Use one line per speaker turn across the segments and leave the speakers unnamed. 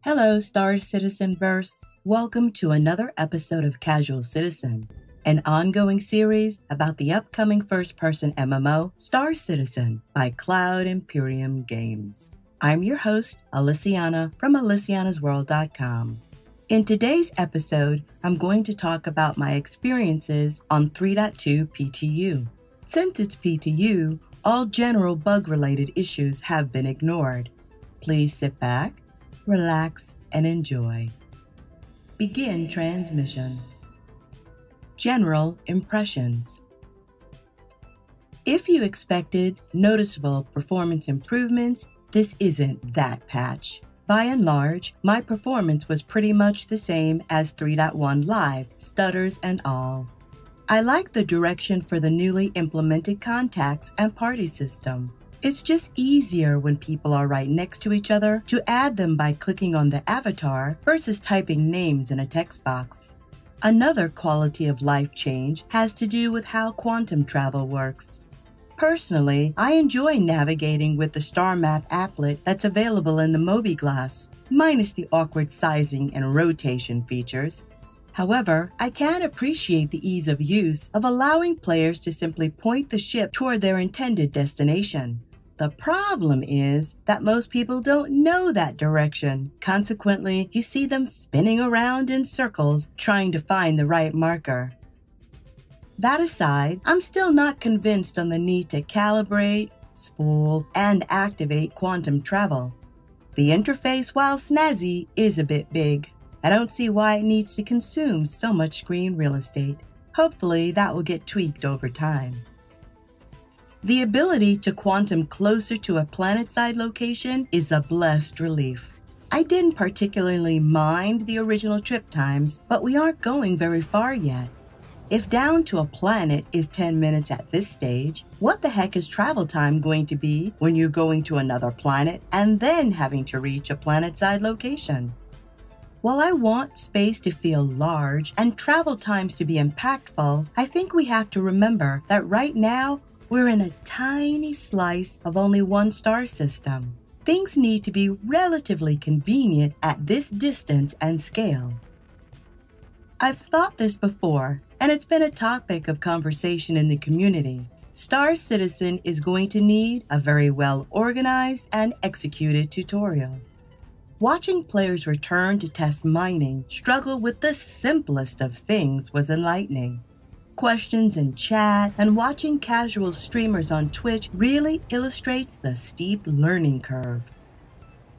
Hello, Star Citizen Verse. Welcome to another episode of Casual Citizen, an ongoing series about the upcoming first-person MMO Star Citizen by Cloud Imperium Games. I'm your host, Alyciana from AlycianasWorld.com. In today's episode, I'm going to talk about my experiences on 3.2 PTU. Since it's PTU, all general bug-related issues have been ignored. Please sit back, relax, and enjoy. Begin transmission. General impressions. If you expected noticeable performance improvements, this isn't that patch. By and large, my performance was pretty much the same as 3.1 Live, stutters and all. I like the direction for the newly implemented contacts and party system. It's just easier when people are right next to each other to add them by clicking on the avatar versus typing names in a text box. Another quality of life change has to do with how quantum travel works. Personally, I enjoy navigating with the star map applet that's available in the Mobiglass, minus the awkward sizing and rotation features. However, I can appreciate the ease of use of allowing players to simply point the ship toward their intended destination. The problem is that most people don't know that direction. Consequently, you see them spinning around in circles trying to find the right marker. That aside, I'm still not convinced on the need to calibrate, spool, and activate quantum travel. The interface, while snazzy, is a bit big. I don't see why it needs to consume so much screen real estate. Hopefully, that will get tweaked over time. The ability to quantum closer to a planet-side location is a blessed relief. I didn't particularly mind the original trip times, but we aren't going very far yet. If down to a planet is 10 minutes at this stage, what the heck is travel time going to be when you're going to another planet and then having to reach a planet-side location? While I want space to feel large and travel times to be impactful, I think we have to remember that right now we're in a tiny slice of only one star system. Things need to be relatively convenient at this distance and scale. I've thought this before, and it's been a topic of conversation in the community. Star Citizen is going to need a very well organized and executed tutorial. Watching players return to test mining struggle with the simplest of things was enlightening. Questions in chat and watching casual streamers on Twitch really illustrates the steep learning curve.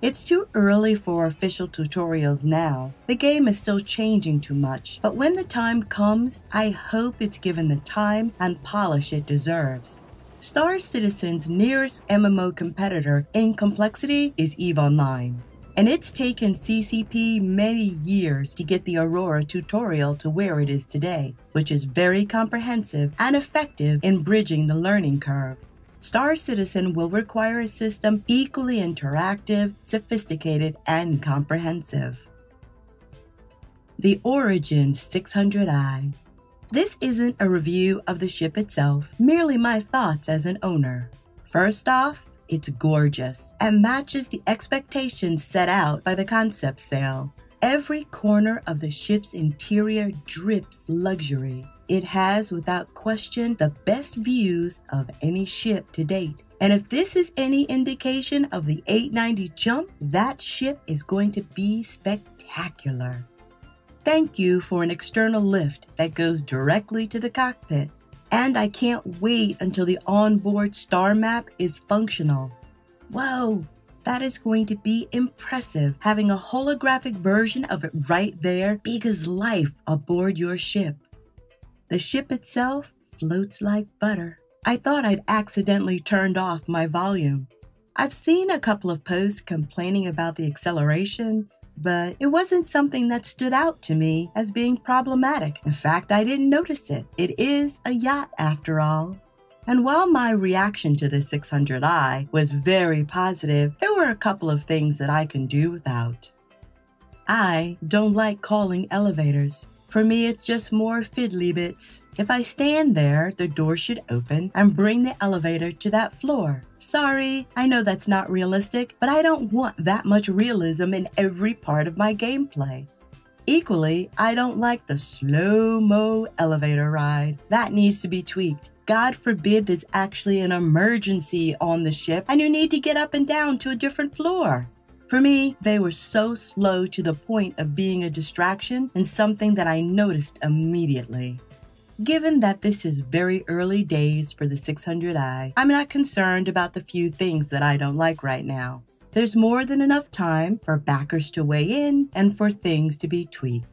It's too early for official tutorials now. The game is still changing too much, but when the time comes, I hope it's given the time and polish it deserves. Star Citizen's nearest MMO competitor in complexity is EVE Online. And it's taken CCP many years to get the Aurora tutorial to where it is today, which is very comprehensive and effective in bridging the learning curve. Star Citizen will require a system equally interactive, sophisticated, and comprehensive. The Origin 600i. This isn't a review of the ship itself, merely my thoughts as an owner. First off, it's gorgeous and matches the expectations set out by the concept sale. Every corner of the ship's interior drips luxury. It has, without question, the best views of any ship to date. And if this is any indication of the 890 jump, that ship is going to be spectacular. Thank you for an external lift that goes directly to the cockpit. And I can't wait until the onboard star map is functional. Whoa, that is going to be impressive, having a holographic version of it right there, big as life aboard your ship. The ship itself floats like butter. I thought I'd accidentally turned off my volume. I've seen a couple of posts complaining about the acceleration, but it wasn't something that stood out to me as being problematic. In fact, I didn't notice it. It is a yacht after all. And while my reaction to the 600i was very positive, there were a couple of things that I can do without. I don't like calling elevators. For me, it's just more fiddly bits. If I stand there, the door should open and bring the elevator to that floor. Sorry, I know that's not realistic, but I don't want that much realism in every part of my gameplay. Equally, I don't like the slow-mo elevator ride. That needs to be tweaked. God forbid there's actually an emergency on the ship and you need to get up and down to a different floor. For me, they were so slow to the point of being a distraction and something that I noticed immediately. Given that this is very early days for the 600i, I'm not concerned about the few things that I don't like right now. There's more than enough time for backers to weigh in and for things to be tweaked.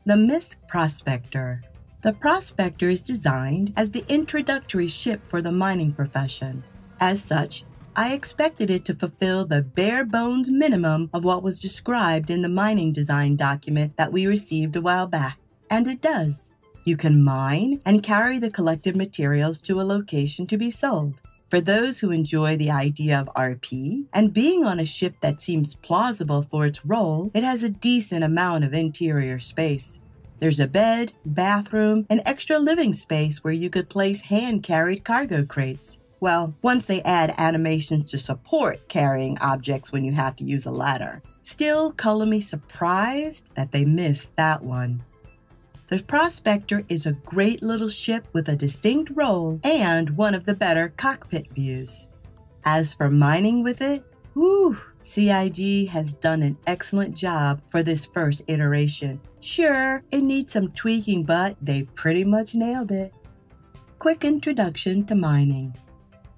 The MISC Prospector. The Prospector is designed as the introductory ship for the mining profession. As such, I expected it to fulfill the bare-bones minimum of what was described in the mining design document that we received a while back, and it does. You can mine and carry the collected materials to a location to be sold. For those who enjoy the idea of RP and being on a ship that seems plausible for its role, it has a decent amount of interior space. There's a bed, bathroom, and extra living space where you could place hand-carried cargo crates. Well, once they add animations to support carrying objects when you have to use a ladder. Still, color me surprised that they missed that one. The Prospector is a great little ship with a distinct role and one of the better cockpit views. As for mining with it, CIG has done an excellent job for this first iteration. Sure, it needs some tweaking, but they pretty much nailed it. Quick introduction to mining.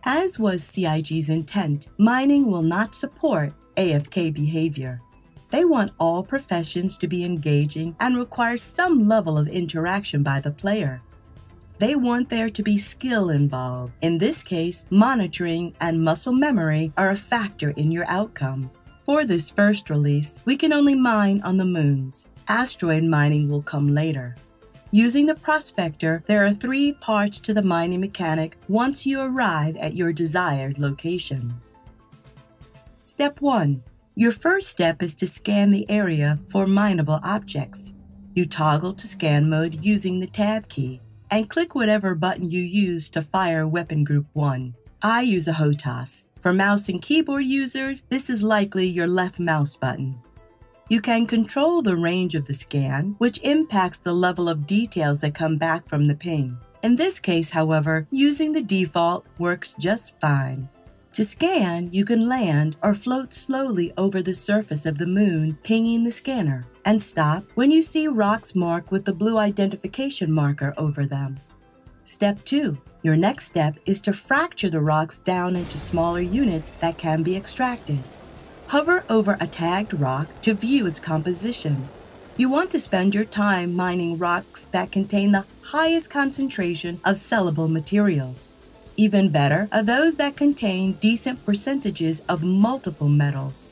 As was CIG's intent, mining will not support AFK behavior. They want all professions to be engaging and require some level of interaction by the player. They want there to be skill involved. In this case, monitoring and muscle memory are a factor in your outcome. For this first release, we can only mine on the moons. Asteroid mining will come later. Using the Prospector, there are 3 parts to the mining mechanic once you arrive at your desired location. Step 1. Your first step is to scan the area for mineable objects. You toggle to scan mode using the tab key and click whatever button you use to fire weapon group 1. I use a HOTAS. For mouse and keyboard users, this is likely your left mouse button. You can control the range of the scan, which impacts the level of details that come back from the ping. In this case, however, using the default works just fine. To scan, you can land or float slowly over the surface of the moon, pinging the scanner, and stop when you see rocks marked with the blue identification marker over them. Step 2. Your next step is to fracture the rocks down into smaller units that can be extracted. Hover over a tagged rock to view its composition. You want to spend your time mining rocks that contain the highest concentration of sellable materials. Even better are those that contain decent percentages of multiple metals.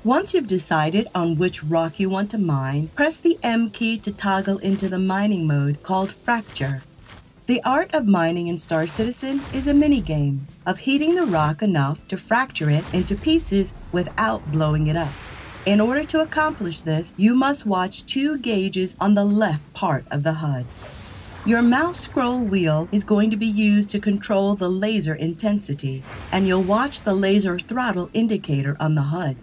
Once you've decided on which rock you want to mine, press the M key to toggle into the mining mode called Fracture. The art of mining in Star Citizen is a minigame of heating the rock enough to fracture it into pieces without blowing it up. In order to accomplish this, you must watch 2 gauges on the left part of the HUD. Your mouse scroll wheel is going to be used to control the laser intensity, and you'll watch the laser throttle indicator on the HUD.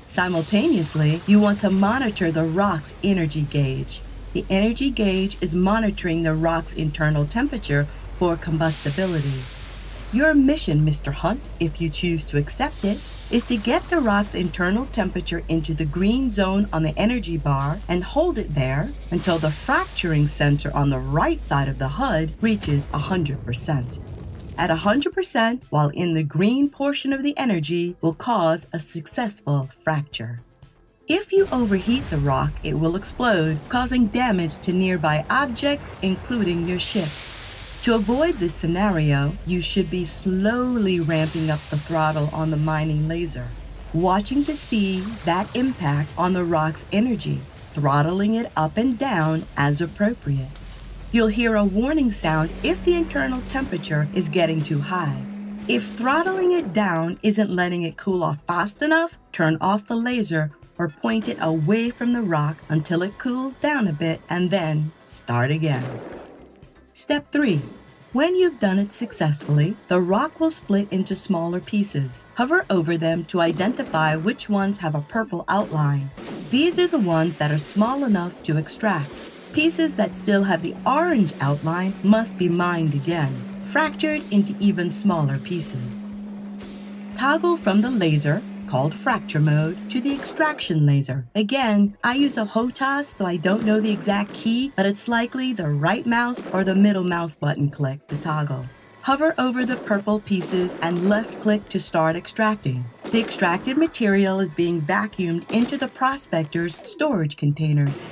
Simultaneously, you want to monitor the rock's energy gauge. The energy gauge is monitoring the rock's internal temperature for combustibility. Your mission, Mr. Hunt, if you choose to accept it, is to get the rock's internal temperature into the green zone on the energy bar and hold it there until the fracturing sensor on the right side of the HUD reaches 100%. At 100%, while in the green portion of the energy, will cause a successful fracture. If you overheat the rock, it will explode, causing damage to nearby objects, including your ship. To avoid this scenario, you should be slowly ramping up the throttle on the mining laser, watching to see that impact on the rock's energy, throttling it up and down as appropriate. You'll hear a warning sound if the internal temperature is getting too high. If throttling it down isn't letting it cool off fast enough, turn off the laser or point it away from the rock until it cools down a bit and then start again. Step 3. When you've done it successfully, the rock will split into smaller pieces. Hover over them to identify which ones have a purple outline. These are the ones that are small enough to extract. Pieces that still have the orange outline must be mined again, fractured into even smaller pieces. Toggle from the laser, called fracture mode, to the extraction laser. Again, I use a HOTAS, so I don't know the exact key, but it's likely the right mouse or the middle mouse button click to toggle. Hover over the purple pieces and left click to start extracting. The extracted material is being vacuumed into the Prospector's storage containers.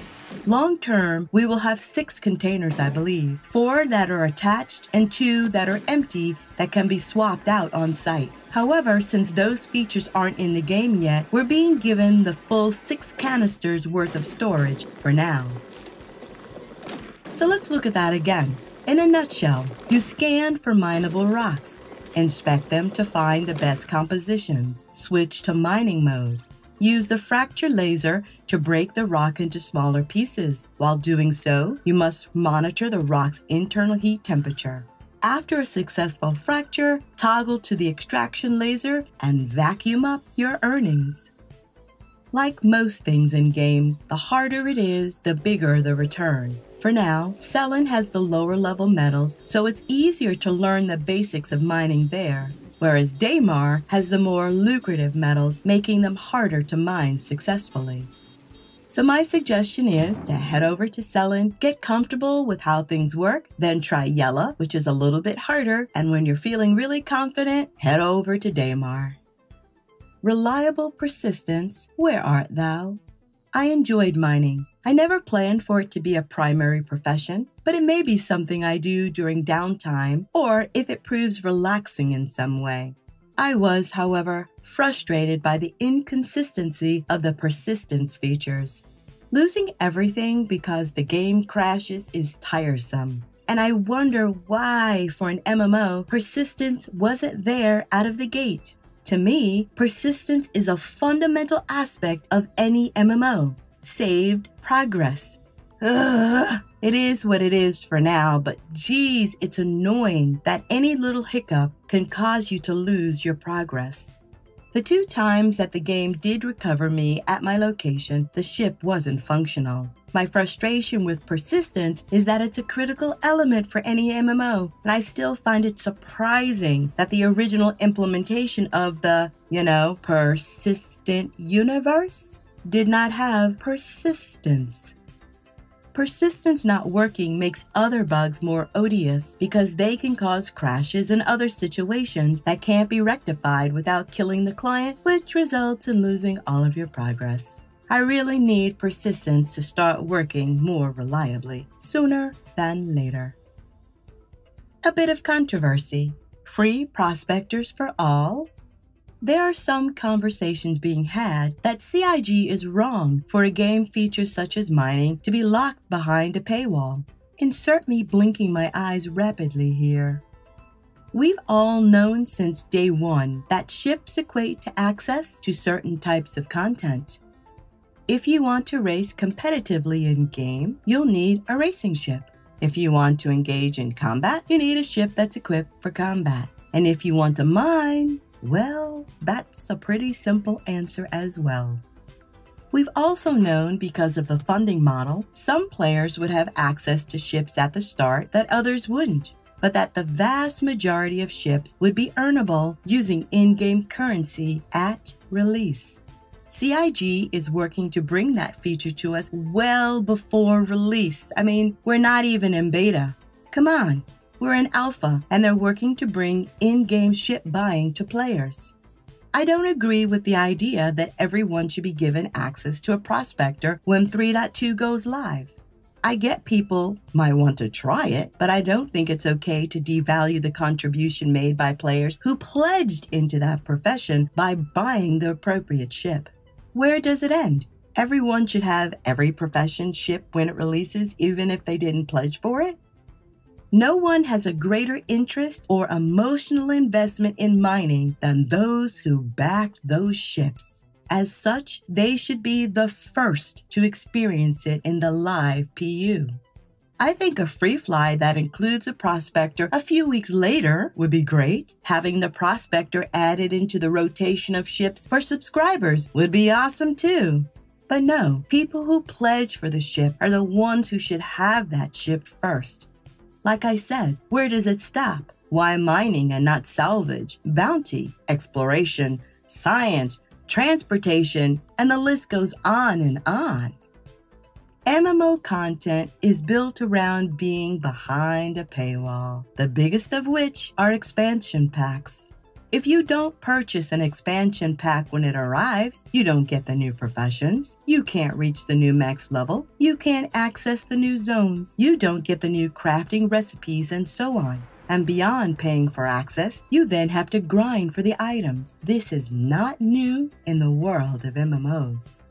Long term, we will have 6 containers, I believe, 4 that are attached and 2 that are empty that can be swapped out on site. However, since those features aren't in the game yet, we're being given the full 6 canisters worth of storage for now. So let's look at that again. In a nutshell, you scan for mineable rocks. Inspect them to find the best compositions. Switch to mining mode. Use the fracture laser to break the rock into smaller pieces. While doing so, you must monitor the rock's internal heat temperature. After a successful fracture, toggle to the extraction laser and vacuum up your earnings. Like most things in games, the harder it is, the bigger the return. For now, Selin has the lower level metals, so it's easier to learn the basics of mining there, whereas Daymar has the more lucrative metals, making them harder to mine successfully. So my suggestion is to head over to Selin, get comfortable with how things work, then try Yella, which is a little bit harder, and when you're feeling really confident, head over to Daymar. Reliable persistence, where art thou? I enjoyed mining. I never planned for it to be a primary profession, but it may be something I do during downtime or if it proves relaxing in some way. I was, however, frustrated by the inconsistency of the persistence features. Losing everything because the game crashes is tiresome, and I wonder why for an MMO persistence wasn't there out of the gate. To me, persistence is a fundamental aspect of any MMO. Saved progress. Ugh. It is what it is for now, but geez, it's annoying that any little hiccup can cause you to lose your progress. The 2 times that the game did recover me at my location, the ship wasn't functional. My frustration with persistence is that it's a critical element for any MMO, and I still find it surprising that the original implementation of the, persistent universe did not have persistence. Persistence not working makes other bugs more odious because they can cause crashes and other situations that can't be rectified without killing the client, which results in losing all of your progress. I really need persistence to start working more reliably, sooner than later. A bit of controversy. Free prospectors for all? There are some conversations being had that CIG is wrong for a game feature such as mining to be locked behind a paywall. Insert me blinking my eyes rapidly here. We've all known since day one that ships equate to access to certain types of content. If you want to race competitively in-game, you'll need a racing ship. If you want to engage in combat, you need a ship that's equipped for combat. And if you want to mine, well, that's a pretty simple answer as well. We've also known because of the funding model, some players would have access to ships at the start that others wouldn't, but that the vast majority of ships would be earnable using in-game currency at release. CIG is working to bring that feature to us well before release. I mean, we're not even in beta. Come on. We're in alpha, and they're working to bring in-game ship buying to players. I don't agree with the idea that everyone should be given access to a prospector when 3.2 goes live. I get people might want to try it, but I don't think it's okay to devalue the contribution made by players who pledged into that profession by buying the appropriate ship. Where does it end? Everyone should have every profession ship when it releases, even if they didn't pledge for it? No one has a greater interest or emotional investment in mining than those who backed those ships. As such, they should be the first to experience it in the live PU. I think a free fly that includes a Prospector a few weeks later would be great. Having the Prospector added into the rotation of ships for subscribers would be awesome too. But no, people who pledge for the ship are the ones who should have that ship first. Like I said, where does it stop? Why mining and not salvage, bounty, exploration, science, transportation, and the list goes on and on. MMO content is built around being behind a paywall, the biggest of which are expansion packs. If you don't purchase an expansion pack when it arrives, you don't get the new professions, you can't reach the new max level, you can't access the new zones, you don't get the new crafting recipes, and so on. And beyond paying for access, you then have to grind for the items. This is not new in the world of MMOs.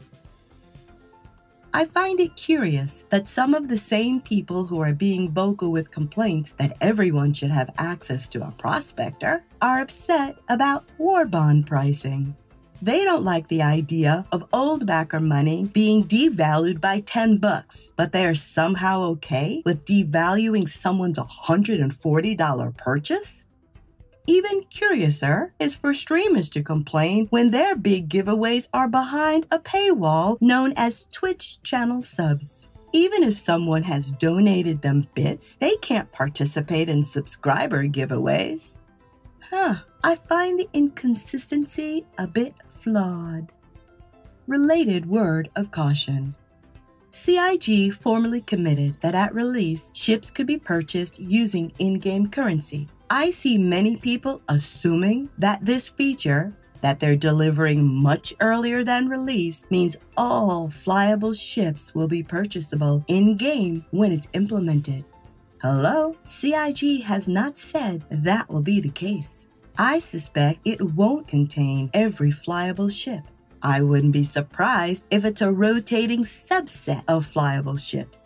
I find it curious that some of the same people who are being vocal with complaints that everyone should have access to a Prospector are upset about war bond pricing. They don't like the idea of old backer money being devalued by $10, but they are somehow okay with devaluing someone's $140 purchase? Even curiouser is for streamers to complain when their big giveaways are behind a paywall known as Twitch channel subs. Even if someone has donated them bits, they can't participate in subscriber giveaways. I find the inconsistency a bit flawed. Related word of caution. CIG formally committed that at release, ships could be purchased using in-game currency. I see many people assuming that this feature, that they're delivering much earlier than release, means all flyable ships will be purchasable in-game when it's implemented. Hello? CIG has not said that will be the case. I suspect it won't contain every flyable ship. I wouldn't be surprised if it's a rotating subset of flyable ships.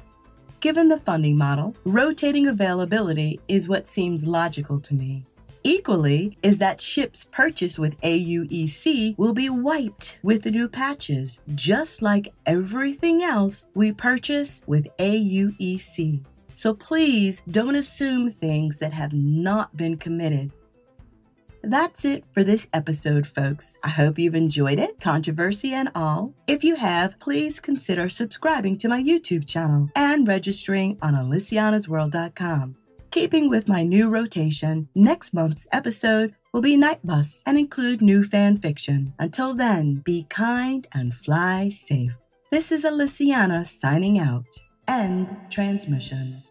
Given the funding model, rotating availability is what seems logical to me. Equally is that ships purchased with AUEC will be wiped with the new patches, just like everything else we purchase with AUEC. So please don't assume things that have not been committed. That's it for this episode, folks. I hope you've enjoyed it, controversy and all. If you have, please consider subscribing to my YouTube channel and registering on AlysianasWorld.com. Keeping with my new rotation, next month's episode will be Night Bus and include new fan fiction. Until then, be kind and fly safe. This is Alysiana signing out. End transmission.